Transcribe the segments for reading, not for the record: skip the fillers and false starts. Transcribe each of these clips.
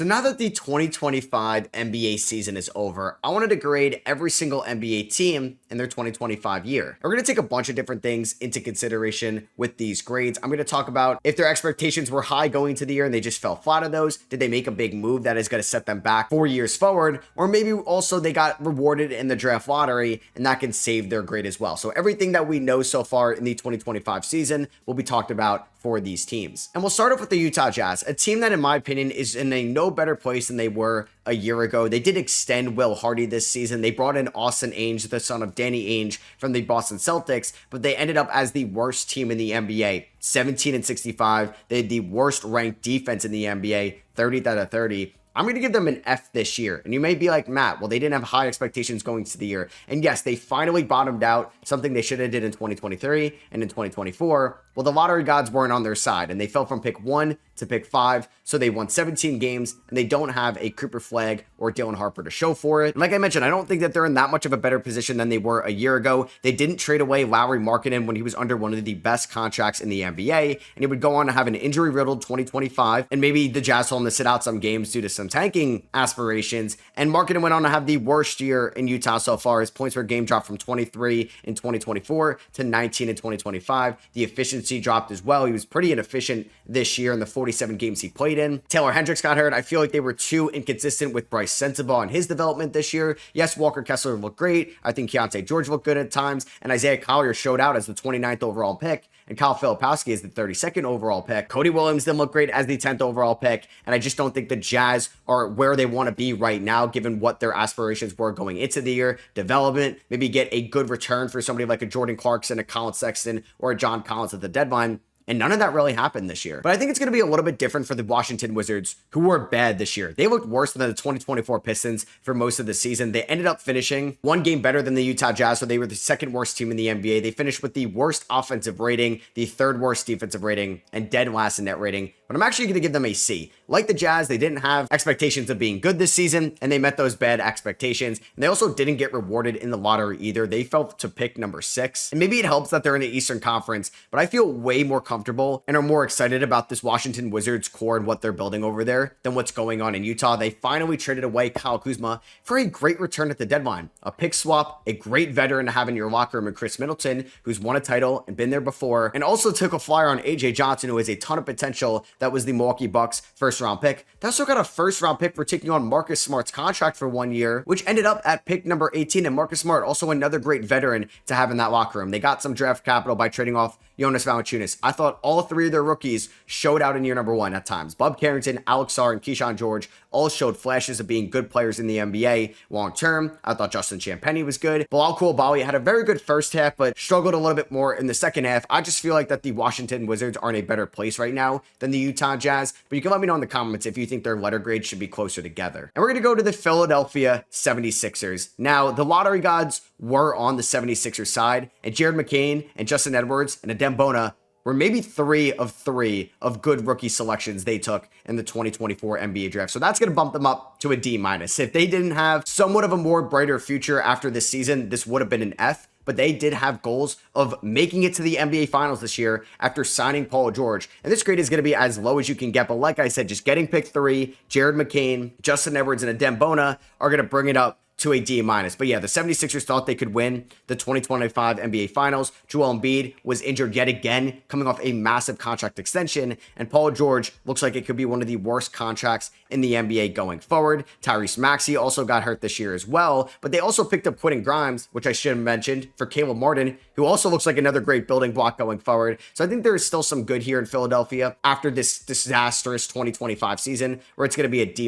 So now that the 2025 NBA season is over, I wanted to grade every single NBA team in their 2025 year. We're going to take a bunch of different things into consideration with these grades. I'm going to talk about if their expectations were high going into the year and they just fell flat on those. Did they make a big move that is going to set them back 4 years forward? Or maybe also they got rewarded in the draft lottery and that can save their grade as well. So everything that we know so far in the 2025 season will be talked about for these teams. And we'll start off with the Utah Jazz, a team that in my opinion is in a no better place than they were a year ago. They did extend Will Hardy this season. They brought in Austin Ainge, the son of Danny Ainge from the Boston Celtics, but they ended up as the worst team in the NBA, 17-65. They had the worst ranked defense in the NBA, 30th out of 30. I'm going to give them an F this year. And you may be like, Matt, well, they didn't have high expectations going into the year. And yes, they finally bottomed out, something they should have did in 2023 and in 2024. Well, the lottery gods weren't on their side, and they fell from pick 1 to pick 5, so they won 17 games, and they don't have a Cooper Flagg or Dylan Harper to show for it. And like I mentioned, I don't think that they're in that much of a better position than they were a year ago. They didn't trade away Lauri Markkanen when he was under one of the best contracts in the NBA, and he would go on to have an injury-riddled 2025, and maybe the Jazz told him to sit out some games due to some tanking aspirations, and Markkanen went on to have the worst year in Utah so far. His points per game dropped from 23 in 2024 to 19 in 2025. The efficiency dropped as well. He was pretty inefficient this year in the 47 games he played in. Taylor Hendricks got hurt. I feel like they were too inconsistent with Bryce Sensabaugh and his development this year. Yes, Walker Kessler looked great. I think Keontae George looked good at times, and Isaiah Collier showed out as the 29th overall pick, and Kyle Filipowski is the 32nd overall pick. Cody Williams didn't look great as the 10th overall pick, and I just don't think the Jazz are where they want to be right now, given what their aspirations were going into the year. Development, maybe get a good return for somebody like a Jordan Clarkson, a Colin Sexton, or a John Collins at the deadline. And none of that really happened this year. But I think it's going to be a little bit different for the Washington Wizards, who were bad this year. They looked worse than the 2024 Pistons for most of the season. They ended up finishing one game better than the Utah Jazz, so they were the second worst team in the NBA. They finished with the worst offensive rating, the third worst defensive rating, and dead last in net rating. But I'm actually going to give them a C. Like the Jazz, they didn't have expectations of being good this season, and they met those bad expectations. And they also didn't get rewarded in the lottery either. They fell to pick number 6. And maybe it helps that they're in the Eastern Conference, but I feel way more comfortable and are more excited about this Washington Wizards core and what they're building over there than what's going on in Utah. They finally traded away Kyle Kuzma for a great return at the deadline. A pick swap, a great veteran to have in your locker room in Chris Middleton, who's won a title and been there before, and also took a flyer on AJ Johnson, who has a ton of potential. That was the Milwaukee Bucks first round pick. They also got a first round pick for taking on Marcus Smart's contract for 1 year, which ended up at pick number 18. And Marcus Smart, also another great veteran to have in that locker room. They got some draft capital by trading off Jonas Valanciunas. I thought all 3 of their rookies showed out in year number 1 at times. Bob Carrington, Alex Sarr, and Keyshawn George all showed flashes of being good players in the NBA long term. I thought Justin Champagnie was good. Bilal Coulibaly had a very good first half, but struggled a little bit more in the second half. I just feel like that the Washington Wizards are in a better place right now than the Utah Jazz, but you can let me know in the comments if you think their letter grade should be closer together. And we're going to go to the Philadelphia 76ers. Now, the lottery gods were on the 76ers side, and Jared McCain and Justin Edwards and Adem Bona were maybe 3 of 3 of good rookie selections they took in the 2024 NBA draft. So that's going to bump them up to a D-. If they didn't have somewhat of a more brighter future after this season, this would have been an F. But they did have goals of making it to the NBA Finals this year after signing Paul George. And this grade is going to be as low as you can get. But like I said, just getting pick 3, Jared McCain, Justin Edwards, and Adem Bona are going to bring it up to a D-. But yeah, the 76ers thought they could win the 2025 NBA Finals. Joel Embiid was injured yet again, coming off a massive contract extension, and Paul George looks like it could be one of the worst contracts in the NBA going forward. Tyrese Maxey also got hurt this year as well, but they also picked up Quentin Grimes, which I should have mentioned, for Caleb Martin, who also looks like another great building block going forward. So I think there is still some good here in Philadelphia after this disastrous 2025 season, where it's going to be a D-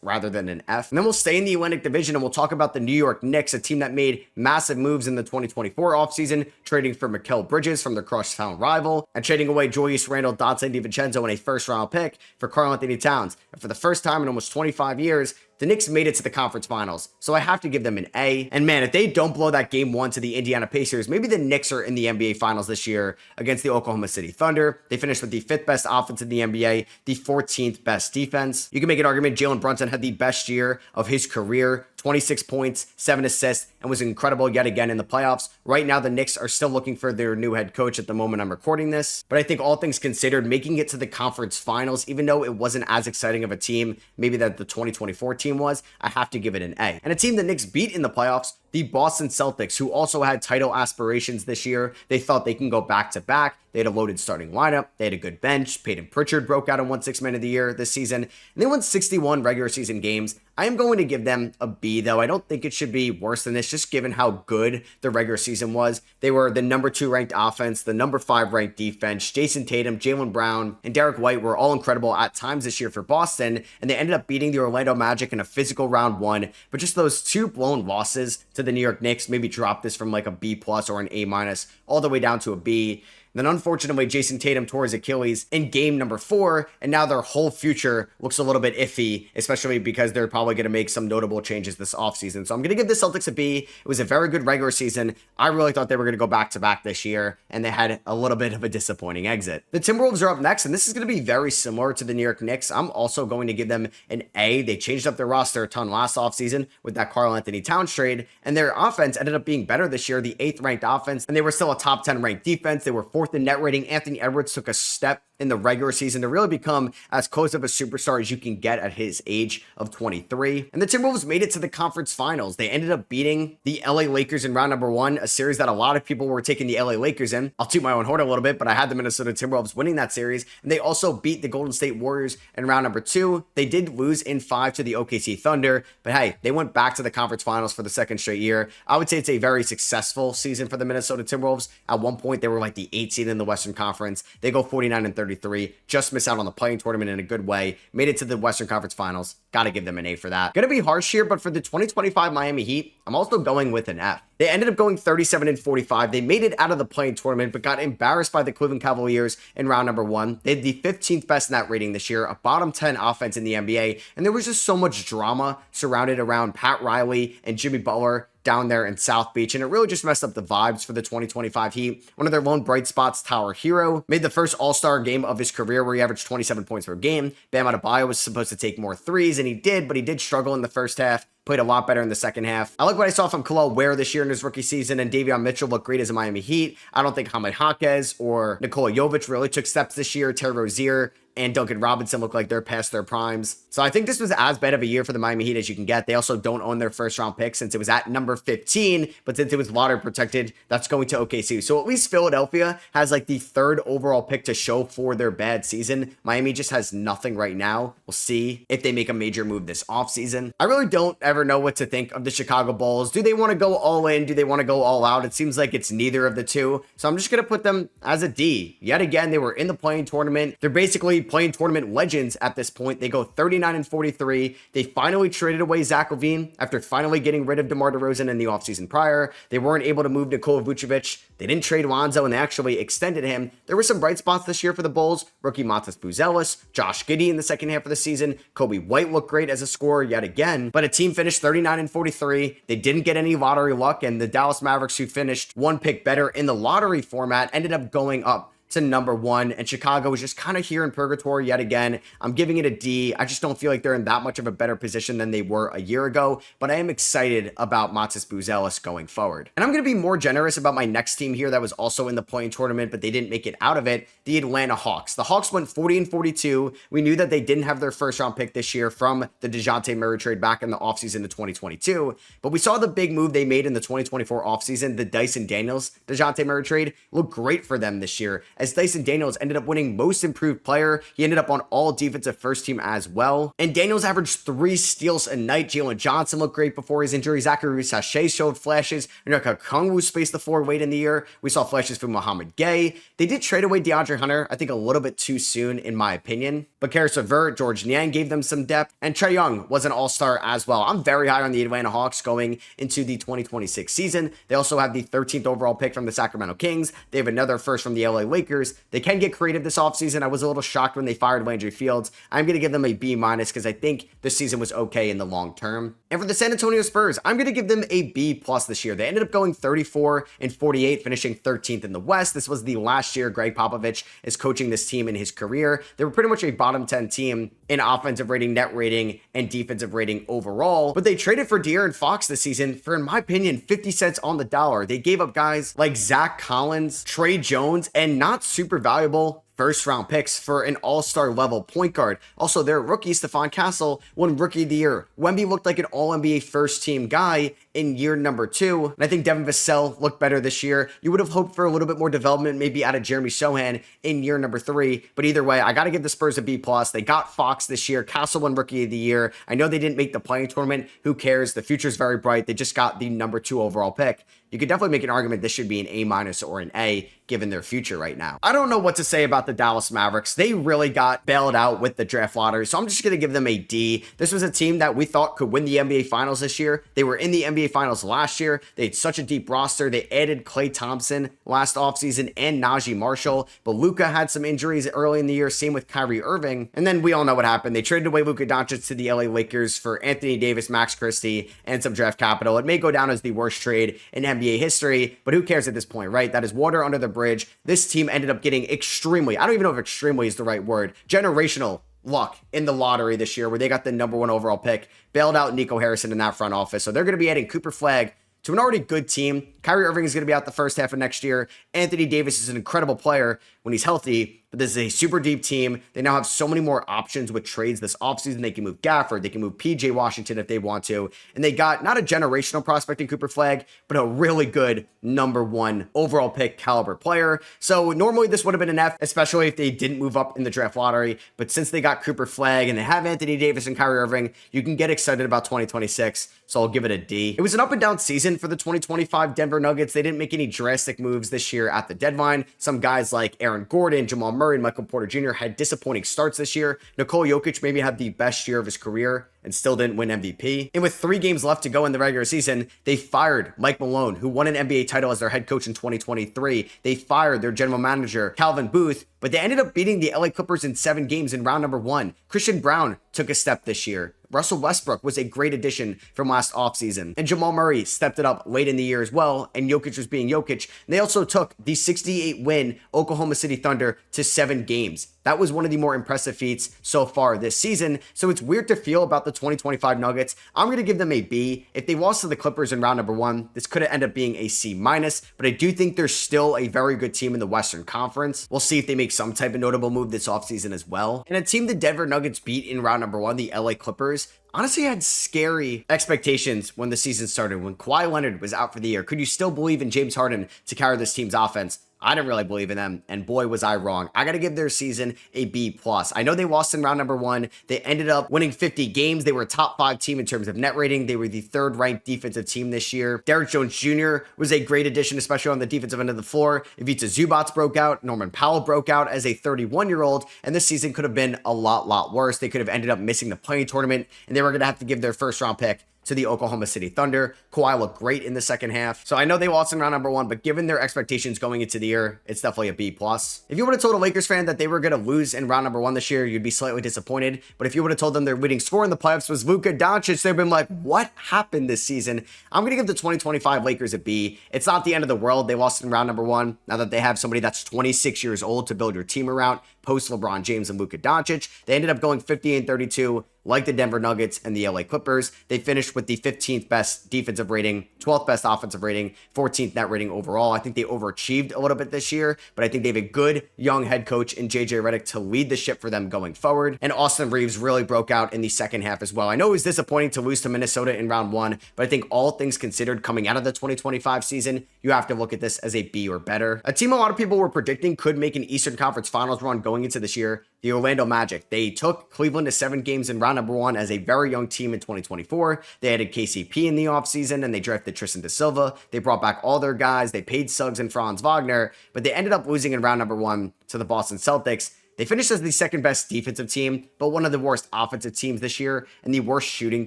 rather than an F. And then we'll stay in the Atlantic Division, and we'll talk about the New York Knicks, a team that made massive moves in the 2024 offseason, trading for Mikal Bridges from their crosstown rival, and trading away Julius Randle, Dante DiVincenzo, and a first-round pick for Karl Anthony Towns. And for the first time in almost 25 years, the Knicks made it to the conference finals, so I have to give them an A. And man, if they don't blow that game 1 to the Indiana Pacers, maybe the Knicks are in the NBA finals this year against the Oklahoma City Thunder. They finished with the 5th best offense in the NBA, the 14th best defense. You can make an argument Jalen Brunson had the best year of his career, 26 points, 7 assists, and was incredible yet again in the playoffs. Right now, the Knicks are still looking for their new head coach at the moment I'm recording this. But I think all things considered, making it to the conference finals, even though it wasn't as exciting of a team, maybe that the 2024 team was, I have to give it an A. And a team the Knicks beat in the playoffs, the Boston Celtics, who also had title aspirations this year. They thought they can go back-to-back. They had a loaded starting lineup. They had a good bench. Peyton Pritchard broke out and won Sixth Man of the Year this season. And they won 61 regular season games. I am going to give them a B, though. I don't think it should be worse than this, just given how good the regular season was. They were the number 2 ranked offense, the number 5 ranked defense. Jason Tatum, Jaylen Brown, and Derek White were all incredible at times this year for Boston, and they ended up beating the Orlando Magic in a physical round 1. But just those 2 blown losses to the New York Knicks maybe drop this from like a B+ or an A- all the way down to a B. Then unfortunately, Jason Tatum tore his Achilles in game number 4, and now their whole future looks a little bit iffy, especially because they're probably going to make some notable changes this offseason. So I'm going to give the Celtics a B. It was a very good regular season. I really thought they were going to go back-to-back this year, and they had a little bit of a disappointing exit. The Timberwolves are up next, and this is going to be very similar to the New York Knicks. I'm also going to give them an A. They changed up their roster a ton last offseason with that Karl-Anthony Towns trade, and their offense ended up being better this year, the 8th ranked offense, and they were still a top 10 ranked defense. They were 4th in net rating. Anthony Edwards took a step in the regular season to really become as close of a superstar as you can get at his age of 23. And the Timberwolves made it to the conference finals. They ended up beating the LA Lakers in round number 1, a series that a lot of people were taking the LA Lakers in. I'll toot my own horn a little bit, but I had the Minnesota Timberwolves winning that series. And they also beat the Golden State Warriors in round number 2. They did lose in 5 to the OKC Thunder, but hey, they went back to the conference finals for the 2nd straight year. I would say it's a very successful season for the Minnesota Timberwolves. At one point, they were like the 8th seed in the Western Conference. They go 49-33, just miss out on the playing tournament in a good way, made it to the Western Conference Finals. Got to give them an A for that. Gonna be harsh here, but for the 2025 Miami Heat, I'm also going with an F. They ended up going 37-45. They made it out of the playing tournament, but got embarrassed by the Cleveland Cavaliers in round number 1. They had the 15th best net rating this year, a bottom 10 offense in the NBA, and there was just so much drama surrounded around Pat Riley and Jimmy Butler down there in South Beach, and it really just messed up the vibes for the 2025 Heat. One of their lone bright spots, Tyler Hero, made the first All-Star game of his career where he averaged 27 points per game. Bam Adebayo was supposed to take more threes, and he did, but he did struggle in the first half. Played a lot better in the second half. I like what I saw from Khalil Ware this year in his rookie season, and Davion Mitchell looked great as a Miami Heat. I don't think Hamid Jaquez or Nikola Jovic really took steps this year. Terry Rozier and Duncan Robinson look like they're past their primes. So I think this was as bad of a year for the Miami Heat as you can get. They also don't own their first round pick since it was at number 15, but since it was lottery protected, that's going to OKC. So at least Philadelphia has like the 3rd overall pick to show for their bad season. Miami just has nothing right now. We'll see if they make a major move this offseason. I really don't ever know what to think of the Chicago Bulls. Do they want to go all in? Do they want to go all out? It seems like it's neither of the two. So I'm just going to put them as a D. Yet again, they were in the playing tournament. They're basically playing tournament legends at this point. They go 39-43. They finally traded away Zach LaVine after finally getting rid of DeMar DeRozan in the offseason prior. They weren't able to move Nikola Vucevic. They didn't trade Lonzo, and they actually extended him. There were some bright spots this year for the Bulls. Rookie Matas Buzelis, Josh Giddey in the second half of the season. Kobe White looked great as a scorer yet again, but a team finished 39-43. They didn't get any lottery luck, and the Dallas Mavericks, who finished 1 pick better in the lottery format, ended up going up to number 1, and Chicago was just kind of here in purgatory yet again. I'm giving it a D. I just don't feel like they're in that much of a better position than they were a year ago, but I am excited about Matas Buzelis going forward. And I'm going to be more generous about my next team here that was also in the playing tournament, but they didn't make it out of it, the Atlanta Hawks. The Hawks went 40-42. We knew that they didn't have their first round pick this year from the DeJounte Murray trade back in the offseason of 2022, but we saw the big move they made in the 2024 offseason, the Dyson Daniels DeJounte Murray trade, looked great for them this year, as Dyson Daniels ended up winning most improved player. He ended up on all defensive first team as well. And Daniels averaged 3 steals a night. Jalen Johnson looked great before his injury. Zachary Sachet showed flashes. Onyeka Okongwu spaced the floor late in the year. We saw flashes from Mohamed Gay. They did trade away DeAndre Hunter, I think a little bit too soon in my opinion. But Karis LeVert, George Niang gave them some depth, and Trae Young was an all-star as well. I'm very high on the Atlanta Hawks going into the 2026 season. They also have the 13th overall pick from the Sacramento Kings. They have another first from the LA Lakers. Lakers. They can get creative this offseason. I was a little shocked when they fired Landry Fields. I'm going to give them a B- because I think the season was okay in the long term. And for the San Antonio Spurs, I'm going to give them a B+ this year. They ended up going 34-48, finishing 13th in the West. This was the last year Greg Popovich is coaching this team in his career. They were pretty much a bottom 10 team in offensive rating, net rating, and defensive rating overall. But they traded for De'Aaron Fox this season for, in my opinion, 50 cents on the dollar. They gave up guys like Zach Collins, Trey Jones, and not super valuable first-round picks for an all-star level point guard. Also, their rookie, Stephon Castle, won Rookie of the Year. Wemby looked like an all-NBA first-team guy in year number 2. And I think Devin Vassell looked better this year. You would have hoped for a little bit more development, maybe out of Jeremy Sohan in year number 3. But either way, I got to give the Spurs a B+. They got Fox this year. Castle won Rookie of the Year. I know they didn't make the playing tournament. Who cares? The future's very bright. They just got the number 2 overall pick. You could definitely make an argument this should be an A- or an A, given their future right now. I don't know what to say about the Dallas Mavericks. They really got bailed out with the draft lottery, so I'm just going to give them a D. This was a team that we thought could win the NBA Finals this year. They were in the NBA Finals last year. They had such a deep roster. They added Klay Thompson last offseason and Najee Marshall, but Luka had some injuries early in the year, same with Kyrie Irving, and then we all know what happened. They traded away Luka Doncic to the LA Lakers for Anthony Davis, Max Christie, and some draft capital. It may go down as the worst trade in NBA history, but who cares at this point, right? That is water under the bridge. This team ended up getting extremely, I don't even know if extremely is the right word, generational luck in the lottery this year where they got the number 1 overall pick, bailed out Nico Harrison in that front office. So they're going to be adding Cooper Flagg to an already good team. Kyrie Irving is going to be out the first half of next year. Anthony Davis is an incredible player when he's healthy, but this is a super deep team. They now have so many more options with trades this offseason. They can move Gafford. They can move PJ Washington if they want to. And they got not a generational prospect in Cooper Flagg, but a really good number 1 overall pick caliber player. So normally this would have been an F, especially if they didn't move up in the draft lottery. But since they got Cooper Flagg and they have Anthony Davis and Kyrie Irving, you can get excited about 2026. So I'll give it a D. It was an up and down season for the 2025 Denver Nuggets. They didn't make any drastic moves this year at the deadline. Some guys like Aaron Gordon, Jamal Murray, and Michael Porter Jr. had disappointing starts this year. Nikola Jokic maybe had the best year of his career and still didn't win MVP. And with 3 games left to go in the regular season, they fired Mike Malone, who won an NBA title as their head coach in 2023. They fired their general manager, Calvin Booth, but they ended up beating the LA Clippers in 7 games in round number 1. Christian Brown took a step this year. Russell Westbrook was a great addition from last offseason. And Jamal Murray stepped it up late in the year as well, and Jokic was being Jokic. And they also took the 68-win Oklahoma City Thunder to 7 games. That was one of the more impressive feats so far this season. So it's weird to feel about the 2025 Nuggets. I'm going to give them a B. If they lost to the Clippers in round number 1, this could have ended up being a C-, but I do think they're still a very good team in the Western Conference. We'll see if they make some type of notable move this offseason as well. And a team the Denver Nuggets beat in round number 1, the LA Clippers, honestly had scary expectations when the season started. When Kawhi Leonard was out for the year, could you still believe in James Harden to carry this team's offense? I didn't really believe in them, and boy, was I wrong. I got to give their season a B+. I know they lost in round number 1. They ended up winning 50 games. They were a top 5 team in terms of net rating. They were the 3rd ranked defensive team this year. Derrick Jones Jr. was a great addition, especially on the defensive end of the floor. Ivica Zubac broke out. Norman Powell broke out as a 31-year-old, and this season could have been a lot worse. They could have ended up missing the play-in tournament, and they were going to have to give their first-round pick to the Oklahoma City Thunder. Kawhi looked great in the second half. So I know they lost in round number 1, but given their expectations going into the year, it's definitely a B+. If you would have told a Lakers fan that they were going to lose in round number 1 this year, you'd be slightly disappointed. But if you would have told them their leading scorer in the playoffs was Luka Doncic, they'd been like, what happened this season? I'm going to give the 2025 Lakers a B. It's not the end of the world. They lost in round number 1. Now that they have somebody that's 26 years old to build your team around, post LeBron James and Luka Doncic, they ended up going 50-32, like the Denver Nuggets and the LA Clippers. They finished with the 15th best defensive rating, 12th best offensive rating, 14th net rating overall. I think they overachieved a little bit this year, but I think they have a good young head coach in JJ Redick to lead the ship for them going forward. And Austin Reeves really broke out in the second half as well. I know it was disappointing to lose to Minnesota in round 1, but I think all things considered coming out of the 2025 season, you have to look at this as a B or better. A team a lot of people were predicting could make an Eastern Conference Finals run going into this year, the Orlando Magic. They took Cleveland to 7 games in round number 1 as a very young team in 2024. They added KCP in the offseason and they drafted Tristan da Silva. They brought back all their guys. They paid Suggs and Franz Wagner, but they ended up losing in round number 1 to the Boston Celtics. They finished as the second best defensive team, but one of the worst offensive teams this year, and the worst shooting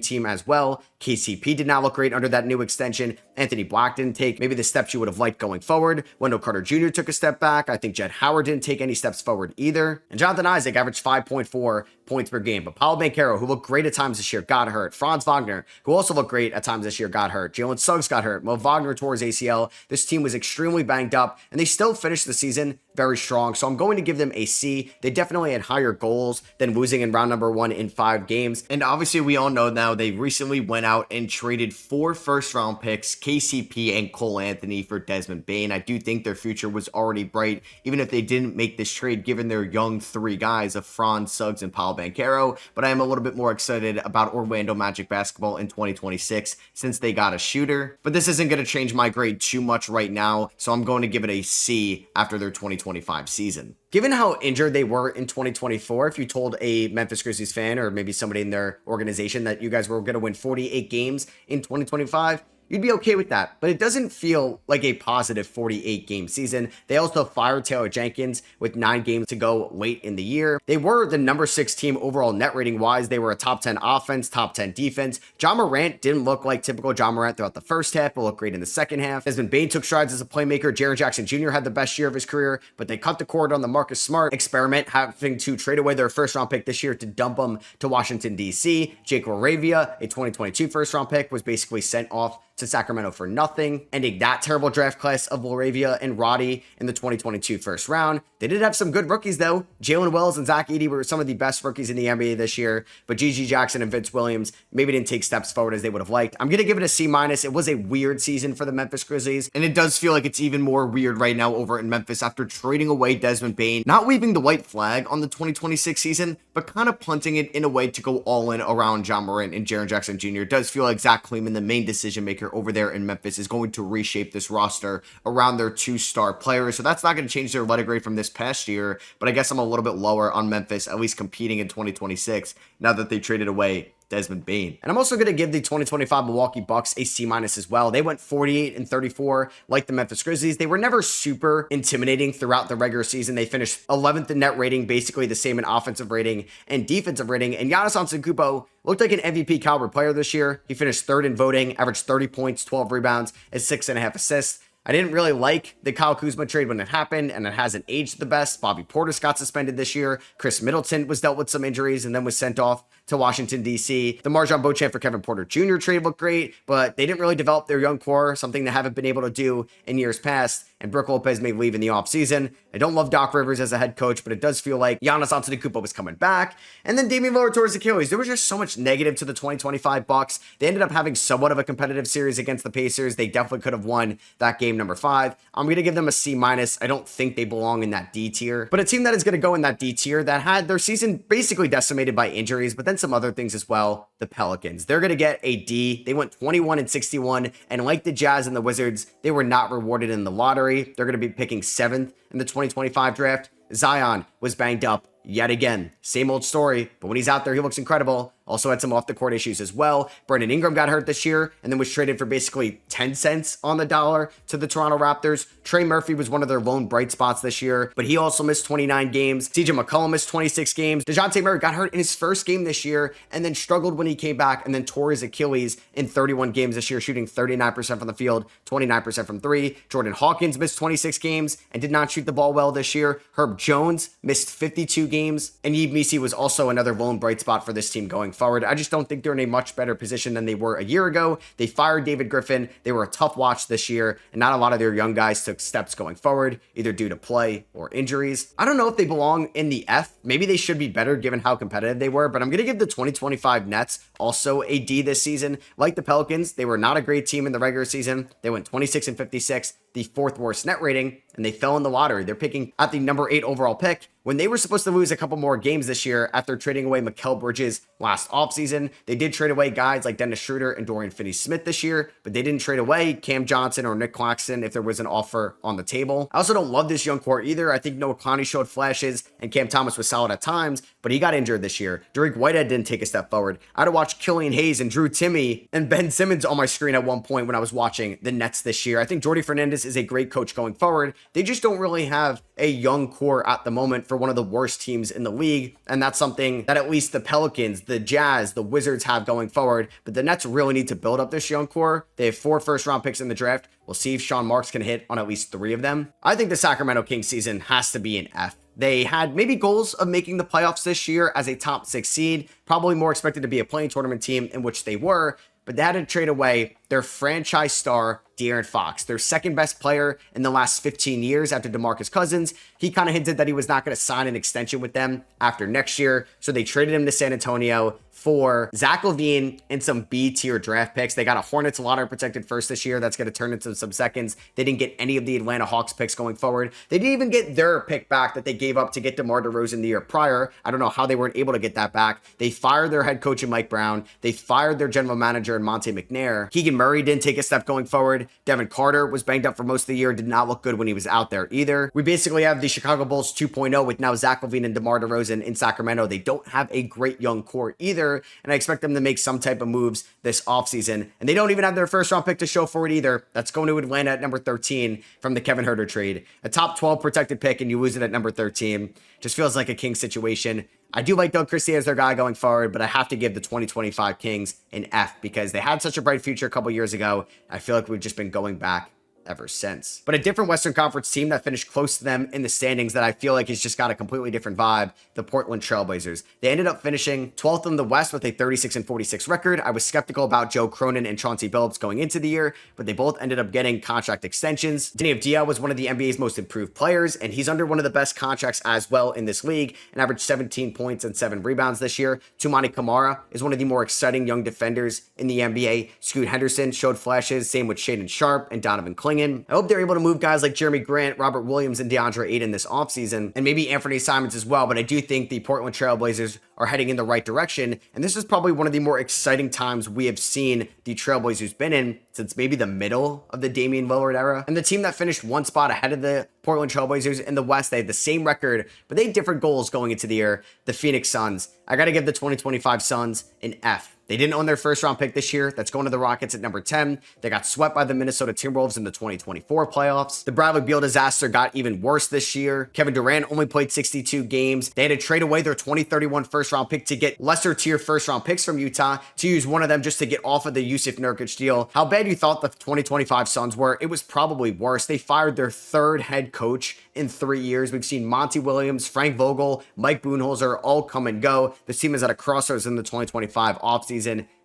team as well. KCP did not look great under that new extension. Anthony Black didn't take maybe the steps you would have liked going forward. Wendell Carter Jr. took a step back. I think Jett Howard didn't take any steps forward either. And Jonathan Isaac averaged 5.4 points per game. But Paolo Banchero, who looked great at times this year, got hurt. Franz Wagner, who also looked great at times this year, got hurt. Jalen Suggs got hurt. Mo Wagner tore his ACL. This team was extremely banged up, and they still finished the season very strong. So I'm going to give them a C. They definitely had higher goals than losing in round number 1 in 5 games. And obviously, we all know now they recently went out and traded 4 first-round picks, KCP and Cole Anthony, for Desmond Bane. I do think their future was already bright, even if they didn't make this trade, given their young 3 guys of Franz, Suggs, and Paolo Banchero. But I am a little bit more excited about Orlando Magic basketball in 2026 since they got a shooter. But this isn't going to change my grade too much right now, so I'm going to give it a C after their 2025 season. Given how injured they were in 2024, if you told a Memphis Grizzlies fan or maybe somebody in their organization that you guys were going to win 48 games in 2025, you'd be okay with that, but it doesn't feel like a positive 48 game season. They also fired Taylor Jenkins with 9 games to go late in the year. They were the number 6 team overall net rating wise. They were a top 10 offense, top 10 defense. Ja Morant didn't look like typical Ja Morant throughout the first half, but looked great in the second half. Desmond Bane took strides as a playmaker. Jaren Jackson Jr. had the best year of his career, but they cut the cord on the Marcus Smart experiment, having to trade away their first round pick this year to dump them to Washington, D.C. Jake LaRavia, a 2022 first round pick, was basically sent off to Sacramento for nothing, ending that terrible draft class of LaRavia and Roddy in the 2022 first round. They did have some good rookies though. Jalen Wells and Zach Edey were some of the best rookies in the NBA this year, but Gigi Jackson and Vince Williams maybe didn't take steps forward as they would have liked. I'm going to give it a C-. It was a weird season for the Memphis Grizzlies, and it does feel like it's even more weird right now over in Memphis after trading away Desmond Bane, not waving the white flag on the 2026 season, but kind of punting it in a way to go all in around Ja Morant and Jaren Jackson Jr. It does feel like Zach Kleiman, the main decision maker over there in Memphis, is going to reshape this roster around their 2-star players. So that's not going to change their letter grade from this past year, but I guess I'm a little bit lower on Memphis, at least competing in 2026, now that they traded away Desmond Bane. And I'm also going to give the 2025 Milwaukee Bucks a C- as well. They went 48-34 like the Memphis Grizzlies. They were never super intimidating throughout the regular season. They finished 11th in net rating, basically the same in offensive rating and defensive rating. And Giannis Antetokounmpo looked like an MVP caliber player this year. He finished 3rd in voting, averaged 30 points, 12 rebounds, and 6.5 assists. I didn't really like the Kyle Kuzma trade when it happened, and it hasn't aged the best. Bobby Portis got suspended this year. Chris Middleton was dealt with some injuries and then was sent off to Washington, D.C. The Marjon Beauchamp for Kevin Porter Jr. trade looked great, but they didn't really develop their young core, something they haven't been able to do in years past. And Brook Lopez may leave in the offseason. I don't love Doc Rivers as a head coach, but it does feel like Giannis Antetokounmpo was coming back. And then Damian Lillard tore his Achilles. There was just so much negative to the 2025 Bucks. They ended up having somewhat of a competitive series against the Pacers. They definitely could have won that game number 5. I'm going to give them a C-. I don't think they belong in that D tier, but a team that is going to go in that D tier that had their season basically decimated by injuries, but then some other things as well. The Pelicans. They're going to get a D. They went 21-61, and like the Jazz and the Wizards, they were not rewarded in the lottery. They're going to be picking 7th in the 2025 draft. Zion was banged up yet again. Same old story, but when he's out there, he looks incredible. Also had some off-the-court issues as well. Brandon Ingram got hurt this year and then was traded for basically 10 cents on the dollar to the Toronto Raptors. Trey Murphy was one of their lone bright spots this year, but he also missed 29 games. CJ McCollum missed 26 games. DeJounte Murray got hurt in his first game this year and then struggled when he came back and then tore his Achilles in 31 games this year, shooting 39% from the field, 29% from 3. Jordan Hawkins missed 26 games and did not shoot the ball well this year. Herb Jones missed 52 games, and Yves Missi was also another lone bright spot for this team going forward. I just don't think they're in a much better position than they were a year ago. They fired David Griffin. They were a tough watch this year, and not a lot of their young guys took steps going forward, either due to play or injuries. I don't know if they belong in the F. Maybe they should be better given how competitive they were, but I'm going to give the 2025 Nets also a D this season. Like the Pelicans, they were not a great team in the regular season. They went 26-56, the 4th worst net rating, and they fell in the lottery. They're picking at the number 8 overall pick when they were supposed to lose a couple more games this year after trading away Mikal Bridges last offseason. They did trade away guys like Dennis Schroeder and Dorian Finney-Smith this year, but they didn't trade away Cam Johnson or Nick Claxton if there was an offer on the table. I also don't love this young core either. I think Noah Clowney showed flashes and Cam Thomas was solid at times, but he got injured this year. Derek Whitehead didn't take a step forward. I had to watch Killian Hayes and Drew Timme and Ben Simmons on my screen at one point when I was watching the Nets this year. I think Jordy Fernandez is a great coach going forward. They just don't really have a young core at the moment for for one of the worst teams in the league, and that's something that at least the Pelicans, the Jazz, the Wizards have going forward. But the Nets really need to build up this young core. They have 4 first-round picks in the draft. We'll see if Sean Marks can hit on at least 3 of them. I think the Sacramento Kings season has to be an F. They had maybe goals of making the playoffs this year as a top 6 seed, probably more expected to be a playing tournament team, in which they were, but they had to trade away their franchise star, De'Aaron Fox, their second best player in the last 15 years after DeMarcus Cousins. He kind of hinted that he was not going to sign an extension with them after next year, so they traded him to San Antonio for Zach LaVine and some B-tier draft picks. They got a Hornets lottery protected first this year. That's going to turn into some seconds. They didn't get any of the Atlanta Hawks picks going forward. They didn't even get their pick back that they gave up to get DeMar DeRozan the year prior. I don't know how they weren't able to get that back. They fired their head coach in Mike Brown. They fired their general manager in Monte McNair. Keegan Murray didn't take a step going forward. Devin Carter was banged up for most of the year. Did not look good when he was out there either. We basically have the Chicago Bulls 2.0 with now Zach LaVine and DeMar DeRozan in Sacramento. They don't have a great young core either, and I expect them to make some type of moves this offseason. And they don't even have their first round pick to show for it either. That's going to Atlanta at number 13 from the Kevin Huerter trade. A top 12 protected pick and you lose it at number 13. Just feels like a Kings situation. I do like Doug Christie as their guy going forward, but I have to give the 2025 Kings an F because they had such a bright future a couple years ago. I feel like we've just been going back ever since. But a different Western Conference team that finished close to them in the standings that I feel like has just got a completely different vibe, the Portland Trailblazers. They ended up finishing 12th in the West with a 36-46 record. I was skeptical about Joe Cronin and Chauncey Billups going into the year, but they both ended up getting contract extensions. Deni Avdija was one of the NBA's most improved players, and he's under one of the best contracts as well in this league, and averaged 17 points and 7 rebounds this year. Toumani Camara is one of the more exciting young defenders in the NBA. Scoot Henderson showed flashes, same with Shaedon Sharpe and Donovan Clingan. I hope they're able to move guys like Jeremy Grant, Robert Williams, and DeAndre Ayton this offseason, and maybe Anthony Simons as well, but I do think the Portland Trailblazers are heading in the right direction, and this is probably one of the more exciting times we have seen the Trailblazers been in since maybe the middle of the Damian Lillard era. And the team that finished one spot ahead of the Portland Trailblazers in the West, they had the same record, but they had different goals going into the year, the Phoenix Suns. I got to give the 2025 Suns an F. They didn't own their first round pick this year. That's going to the Rockets at number 10. They got swept by the Minnesota Timberwolves in the 2024 playoffs. The Bradley Beal disaster got even worse this year. Kevin Durant only played 62 games. They had to trade away their 2031 first round pick to get lesser tier first round picks from Utah, to use one of them just to get off of the Yusuf Nurkic deal. How bad you thought the 2025 Suns were, it was probably worse. They fired their 3rd head coach in 3 years. We've seen Monty Williams, Frank Vogel, Mike Budenholzer all come and go. This team is at a crossroads in the 2025 offseason.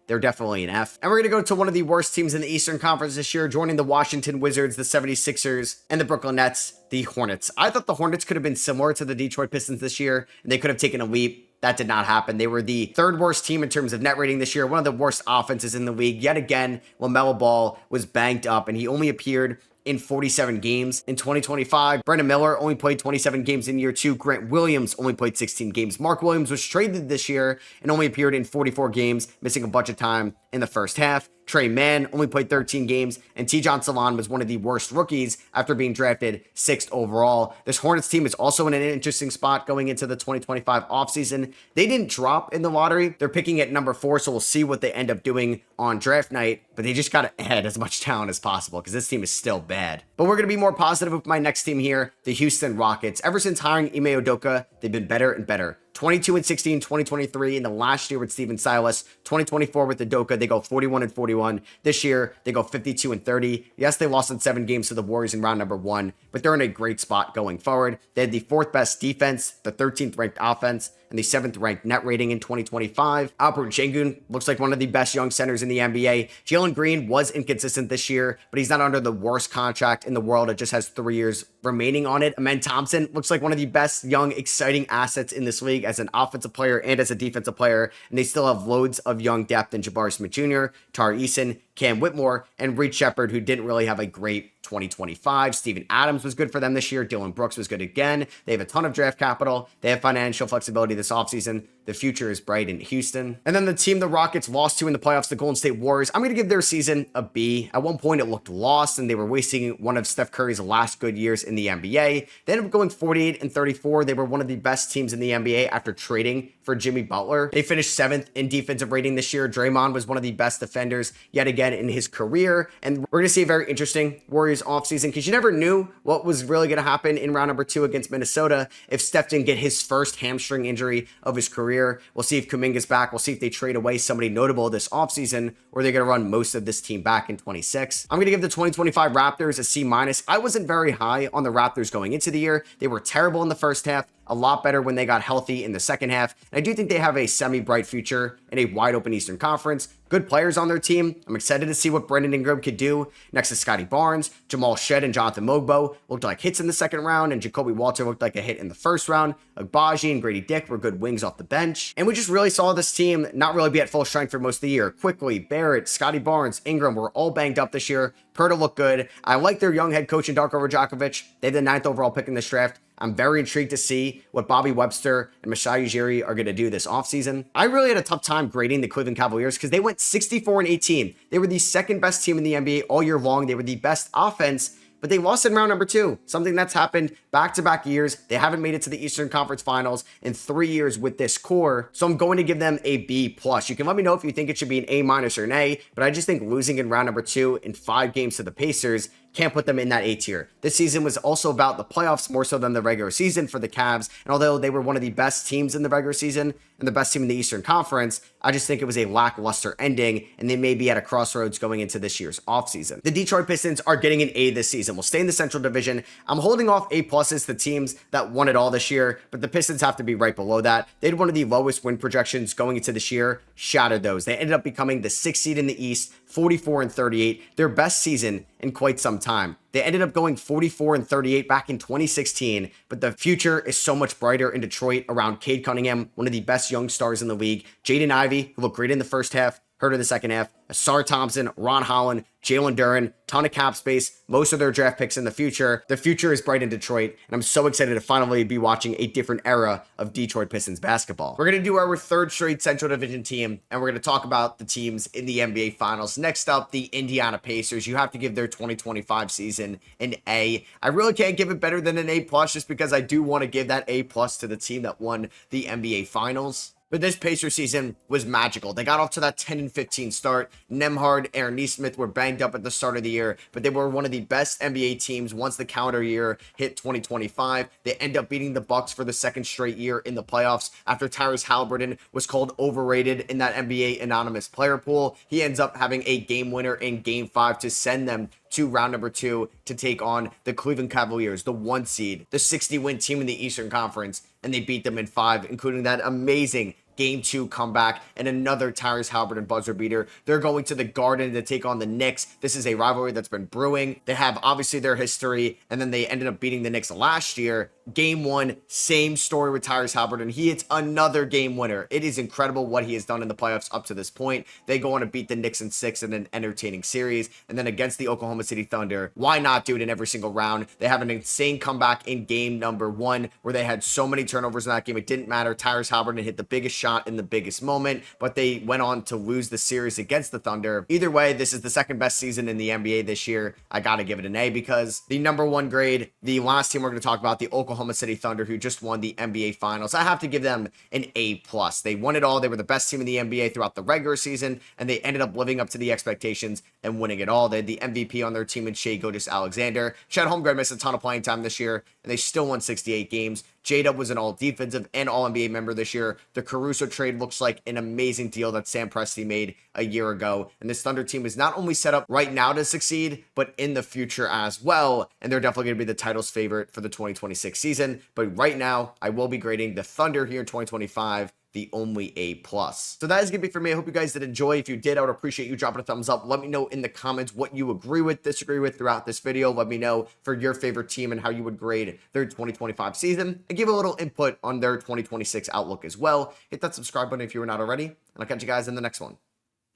They're definitely an F. And we're going to go to one of the worst teams in the Eastern Conference this year, joining the Washington Wizards, the 76ers, and the Brooklyn Nets, the Hornets. I thought the Hornets could have been similar to the Detroit Pistons this year, and they could have taken a leap. That did not happen. They were the 3rd worst team in terms of net rating this year, one of the worst offenses in the league. Yet again, LaMelo Ball was banged up, and he only appeared in 47 games in 2025. Brandon Miller only played 27 games in year 2. Grant Williams only played 16 games. Mark Williams was traded this year and only appeared in 44 games, missing a bunch of time in the first half. Trey Mann only played 13 games, and Tijon Salon was one of the worst rookies after being drafted 6th overall. This Hornets team is also in an interesting spot going into the 2025 offseason. They didn't drop in the lottery. They're picking at number 4, so we'll see what they end up doing on draft night, but they just got to add as much talent as possible because this team is still bad. But we're going to be more positive with my next team here, the Houston Rockets. Ever since hiring Ime Udoka, they've been better and better. 22-16, 2023, in the last year with Steven Silas. 2024 with Udoka, they go 41-41. This year, they go 52-30. Yes, they lost in 7 games to the Warriors in round number 1, but they're in a great spot going forward. They had the 4th best defense, the 13th ranked offense, and the 7th ranked net rating in 2025. Alperen Sengun looks like one of the best young centers in the NBA. Jalen Green was inconsistent this year, but he's not under the worst contract in the world. It just has 3 years remaining on it. Amen Thompson looks like one of the best young, exciting assets in this league as an offensive player and as a defensive player, and they still have loads of young depth in Jabari Smith Jr., Tari Eason, Cam Whitmore, and Reed Shepard, who didn't really have a great 2025. Steven Adams was good for them this year. Dylan Brooks was good again. They have a ton of draft capital. They have financial flexibility this offseason. The future is bright in Houston. And then the team the Rockets lost to in the playoffs, the Golden State Warriors, I'm going to give their season a B. At one point, it looked lost, and they were wasting one of Steph Curry's last good years in the NBA. They ended up going 48-34. They were one of the best teams in the NBA after trading for Jimmy Butler. They finished 7th in defensive rating this year. Draymond was one of the best defenders. Yet again, ahead in his career. And we're going to see a very interesting Warriors offseason because you never knew what was really going to happen in round number 2 against Minnesota if Steph didn't get his first hamstring injury of his career. We'll see if Kuminga's back. We'll see if they trade away somebody notable this offseason, or they're going to run most of this team back in 26. I'm going to give the 2025 Raptors a C-. I wasn't very high on the Raptors going into the year. They were terrible in the first half, a lot better when they got healthy in the second half. And I do think they have a semi-bright future in a wide open Eastern Conference. Good players on their team. I'm excited to see what Brandon Ingram could do next to Scotty Barnes. Jamal Shed and Jonathan Mogbo looked like hits in the second round, and Jacoby Walter looked like a hit in the first round. Agbaji and Grady Dick were good wings off the bench. And we just really saw this team not really be at full strength for most of the year. Quickly, Barrett, Scotty Barnes, Ingram were all banged up this year. Perta looked good. I like their young head coach in Darko Rajakovic. They have the 9th overall pick in this draft. I'm very intrigued to see what Bobby Webster and Masai Ujiri are going to do this offseason. I really had a tough time grading the Cleveland Cavaliers because they went 64-18. They were the second best team in the NBA all year long. They were the best offense, but they lost in round number 2, something that's happened back-to-back years. They haven't made it to the Eastern Conference Finals in 3 years with this core, so I'm going to give them a B+. You can let me know if you think it should be an A- or an A, but I just think losing in round number 2 in 5 games to the Pacers can't put them in that A tier. This season was also about the playoffs more so than the regular season for the Cavs. And although they were one of the best teams in the regular season and the best team in the Eastern Conference, I just think it was a lackluster ending, and they may be at a crossroads going into this year's offseason. The Detroit Pistons are getting an A this season. We'll stay in the Central Division. I'm holding off A+ to teams that won it all this year, but the Pistons have to be right below that. They had one of the lowest win projections going into this year, shattered those. They ended up becoming the 6th seed in the East, 44-38, their best season in quite some time. They ended up going 44-38 back in 2016, but the future is so much brighter in Detroit around Cade Cunningham, one of the best young stars in the league, Jaden Ivey, who looked great in the first half, hurt in the second half, Asar Thompson, Ron Holland, Jalen Duren, ton of cap space, most of their draft picks in the future. The future is bright in Detroit, and I'm so excited to finally be watching a different era of Detroit Pistons basketball. We're going to do our 3rd straight Central Division team, and we're going to talk about the teams in the NBA Finals. Next up, the Indiana Pacers. You have to give their 2025 season an A. I really can't give it better than an A+, just because I do want to give that A+ to the team that won the NBA Finals. But this Pacers season was magical. They got off to that 10-15 start. Nembhard, Aaron Nesmith were banged up at the start of the year, but they were one of the best NBA teams once the calendar year hit 2025. They end up beating the Bucks for the 2nd straight year in the playoffs after Tyrese Halliburton was called overrated in that NBA anonymous player pool. He ends up having a game winner in Game 5 to send them to round number 2 to take on the Cleveland Cavaliers, the 1 seed, the 60-win team in the Eastern Conference, and they beat them in 5, including that amazing Game 2 comeback and another Tyrese Halliburton buzzer beater. They're going to the Garden to take on the Knicks. This is a rivalry that's been brewing. They have obviously their history, and then they ended up beating the Knicks last year. Game 1, same story with Tyrese Halliburton. He hits another game winner. It is incredible what he has done in the playoffs up to this point. They go on to beat the Knicks in 6 in an entertaining series, and then against the Oklahoma City Thunder, why not do it in every single round? They have an insane comeback in game number 1 where they had so many turnovers in that game. It didn't matter. Tyrese Halliburton hit the biggest shot in the biggest moment, but they went on to lose the series against the Thunder. Either way, this is the 2nd best season in the NBA this year. I gotta give it an A because the number 1 grade, the last team we're going to talk about, the Oklahoma City Thunder, who just won the NBA Finals, I have to give them an A+. They won it all. They were the best team in the NBA throughout the regular season, and they ended up living up to the expectations and winning it all. They had the MVP on their team in Shai Gilgeous-Alexander. Chet Holmgren missed a ton of playing time this year, and they still won 68 games. J-Dub was an all-defensive and all-NBA member this year. The Caruso trade looks like an amazing deal that Sam Presti made a year ago. And this Thunder team is not only set up right now to succeed, but in the future as well. And they're definitely going to be the title's favorite for the 2026 season. But right now, I will be grading the Thunder here in 2025 the only A+. So that is going to be for me. I hope you guys did enjoy. If you did, I would appreciate you dropping a thumbs up. Let me know in the comments what you agree with, disagree with throughout this video. Let me know for your favorite team and how you would grade their 2025 season, and give a little input on their 2026 outlook as well. Hit that subscribe button if you were not already, and I'll catch you guys in the next one.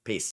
Peace.